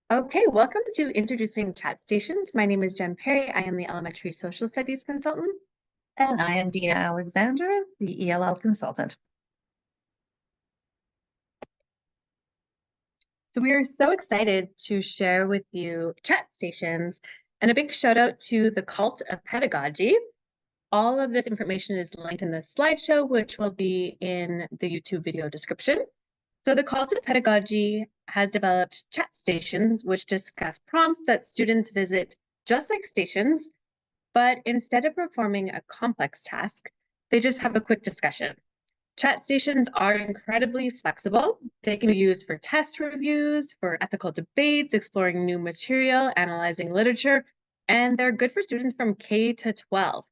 Okay, welcome to Introducing Chat Stations. My name is Jen Perry. I am the Elementary Social Studies Consultant. And I am Dina Alexander, the ELL consultant. So we are so excited to share with you chat stations and a big shout out to the Cult of Pedagogy. All of this information is linked in the slideshow, which will be in the YouTube video description. So the Cult of Pedagogy has developed chat stations, which discuss prompts that students visit just like stations, but instead of performing a complex task, they just have a quick discussion. Chat stations are incredibly flexible. They can be used for test reviews, for ethical debates, exploring new material, analyzing literature, and they're good for students from K to 12.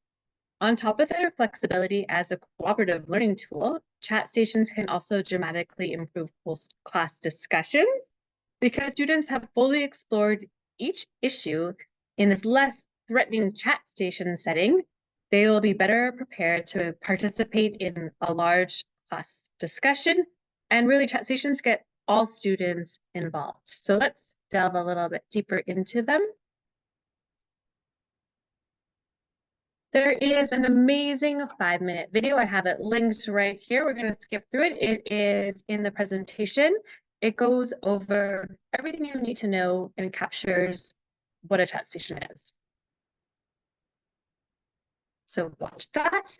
On top of their flexibility as a cooperative learning tool, chat stations can also dramatically improve post-class discussions because students have fully explored each issue in this less threatening chat station setting. They will be better prepared to participate in a large class discussion, and really chat stations get all students involved. So let's delve a little bit deeper into them. There is an amazing 5-minute video. I have it linked right here. We're going to skip through it. It is in the presentation. It goes over everything you need to know and captures what a chat station is. So watch that.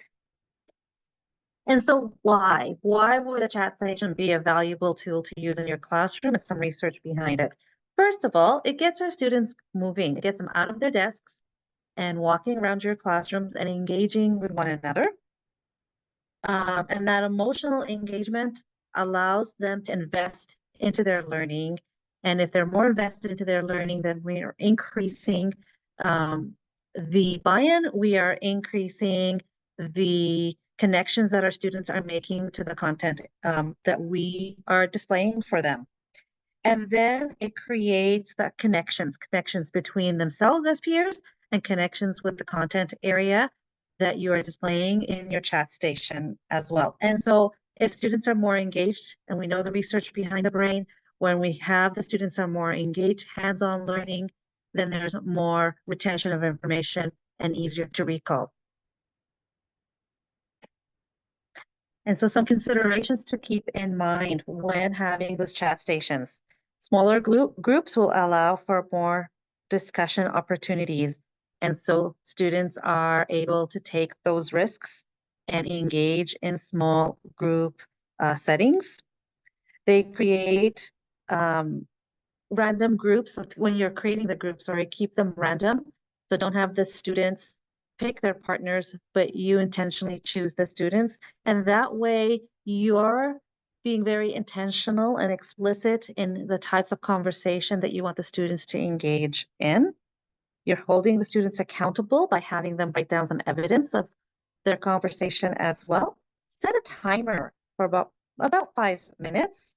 And so why? Why would a chat station be a valuable tool to use in your classroom? It's some research behind it. First of all, it gets our students moving. It gets them out of their desks and walking around your classrooms and engaging with one another. And that emotional engagement allows them to invest into their learning. And if they're more invested into their learning, then we are increasing the buy-in, we are increasing the connections that our students are making to the content that we are displaying for them. And then it creates that connections between themselves as peers and connections with the content area that you are displaying in your chat station as well. And so if students are more engaged, and we know the research behind the brain, when we have the students are more engaged, hands-on learning, then there's more retention of information and easier to recall. And so some considerations to keep in mind when having those chat stations. Smaller groups will allow for more discussion opportunities. And so students are able to take those risks and engage in small group settings. They create random groups. So when you're creating the groups, keep them random. So don't have the students pick their partners, but you intentionally choose the students. And that way you're being very intentional and explicit in the types of conversation that you want the students to engage in. You're holding the students accountable by having them write down some evidence of their conversation as well. Set a timer for about 5 minutes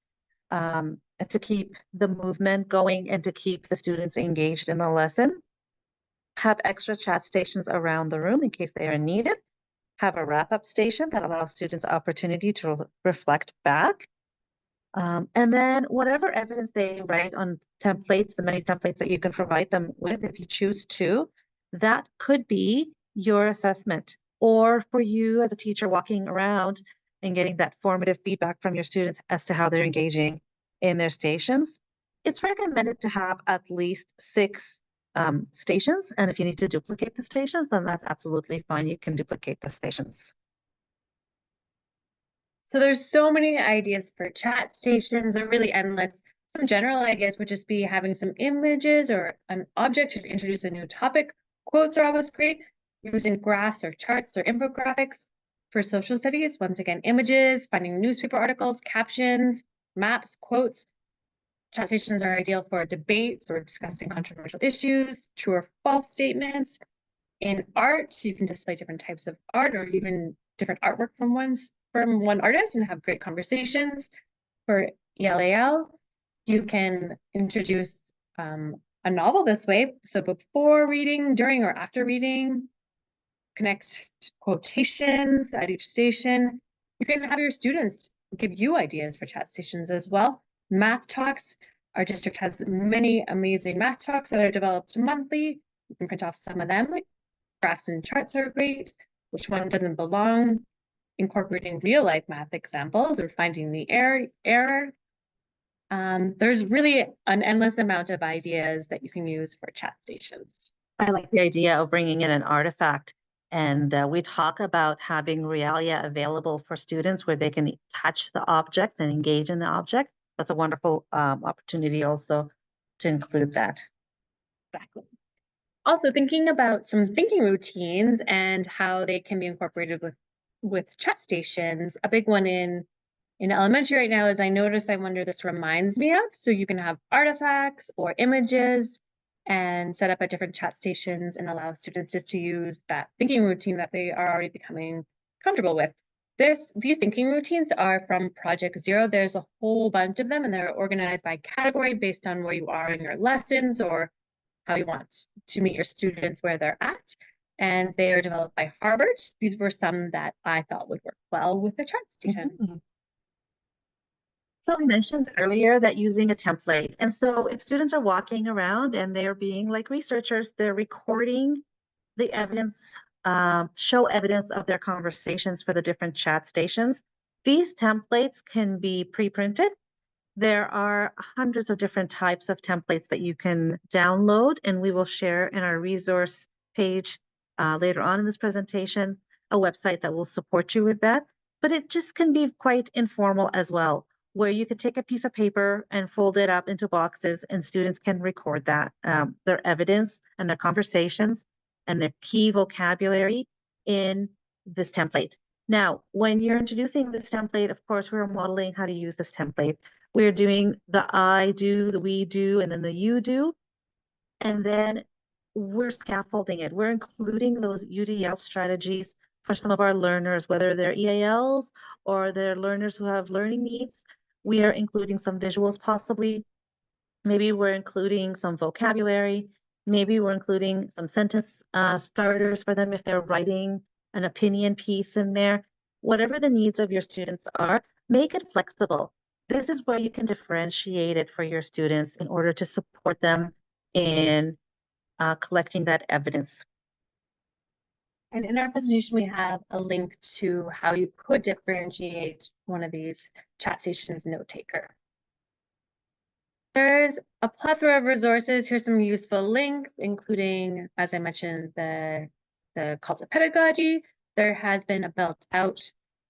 to keep the movement going and to keep the students engaged in the lesson. Have extra chat stations around the room in case they are needed. Have a wrap-up station that allows students opportunity to reflect back. And then whatever evidence they write on templates, the many templates that you can provide them with if you choose to, that could be your assessment. Or for you as a teacher walking around and getting that formative feedback from your students as to how they're engaging in their stations. It's recommended to have at least 6 stations. And if you need to duplicate the stations, then that's absolutely fine. You can duplicate the stations. So there's so many ideas for chat stations. They're really endless. Some general ideas would just be having some images or an object to introduce a new topic. Quotes are always great. Using graphs or charts or infographics. For social studies, once again, images, finding newspaper articles, captions, maps, quotes. Chat stations are ideal for debates or discussing controversial issues, true or false statements. In art, you can display different types of art or even different artwork from one artist and have great conversations. For ELAL, you can introduce a novel this way. So before reading, during or after reading, connect quotations at each station. You can have your students give you ideas for chat stations as well. Math talks, Our district has many amazing math talks that are developed monthly. You can print off some of them. Graphs and charts are great. Which one doesn't belong? Incorporating real life math examples or finding the error. There's really an endless amount of ideas that you can use for chat stations. I like the idea of bringing in an artifact. And we talk about having Realia available for students where they can touch the object and engage in the object. That's a wonderful opportunity also to include that. Exactly. Also thinking about some thinking routines and how they can be incorporated with chat stations. A big one in elementary right now is I wonder this reminds me of. So you can have artifacts or images and set up at different chat stations and allow students just to use that thinking routine that they are already becoming comfortable with. These thinking routines are from Project Zero. There's a whole bunch of them and they're organized by category based on where you are in your lessons or how you want to meet your students where they're at. And they are developed by Harvard. These were some that I thought would work well with the chat station. So I mentioned earlier that using a template. And so if students are walking around and they're being like researchers, they're recording the evidence, show evidence of their conversations for the different chat stations. These templates can be pre-printed. There are hundreds of different types of templates that you can download, and we will share in our resource page later on in this presentation, a website that will support you with that. But it just can be quite informal as well, where you could take a piece of paper and fold it up into boxes and students can record that, their evidence and their conversations and their key vocabulary in this template. Now, when you're introducing this template, of course, we're modeling how to use this template. We're doing the I do, the we do, and then the you do. And then we're scaffolding it. We're including those UDL strategies for some of our learners, whether they're EALs or they're learners who have learning needs. We are including some visuals possibly. Maybe we're including some vocabulary. Maybe we're including some sentence starters for them if they're writing an opinion piece in there. Whatever the needs of your students are, make it flexible. This is where you can differentiate it for your students in order to support them in collecting that evidence. And in our presentation, we have a link to how you could differentiate one of these chat stations note taker. There's a plethora of resources. Here's some useful links, including, as I mentioned, the Cult of Pedagogy. There has been a built out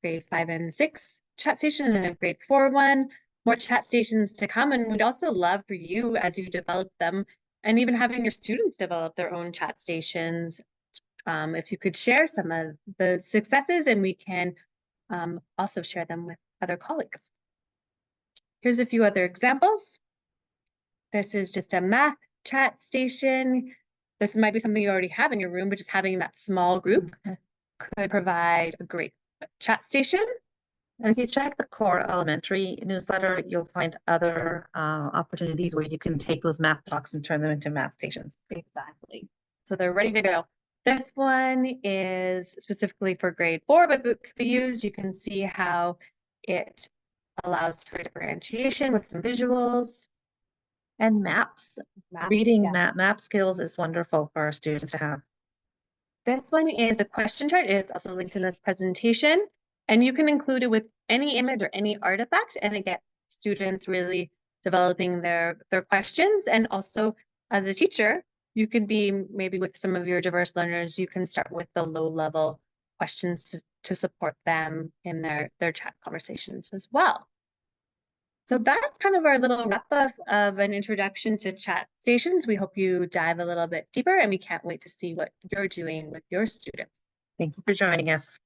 grade 5 and 6 chat station and a grade 4 one. More chat stations to come, and we'd also love for you as you develop them and even having your students develop their own chat stations. If you could share some of the successes, and we can also share them with other colleagues. Here's a few other examples. This is just a math chat station. This might be something you already have in your room, but just having that small group could provide a great chat station. And if you check the core elementary newsletter, you'll find other opportunities where you can take those math talks and turn them into math stations. Exactly. So they're ready to go. This one is specifically for grade 4, but it could be used. You can see how it allows for differentiation with some visuals. And maps. Reading yes. map skills is wonderful for our students to have. This one is a question chart. It's also linked in this presentation, and you can include it with any image or any artifact, and it gets students really developing their questions. And also, as a teacher, you could be maybe with some of your diverse learners, you can start with the low-level questions to support them in their chat conversations as well. So that's kind of our little wrap up of an introduction to chat stations. We hope you dive a little bit deeper, and we can't wait to see what you're doing with your students. Thank you for joining us.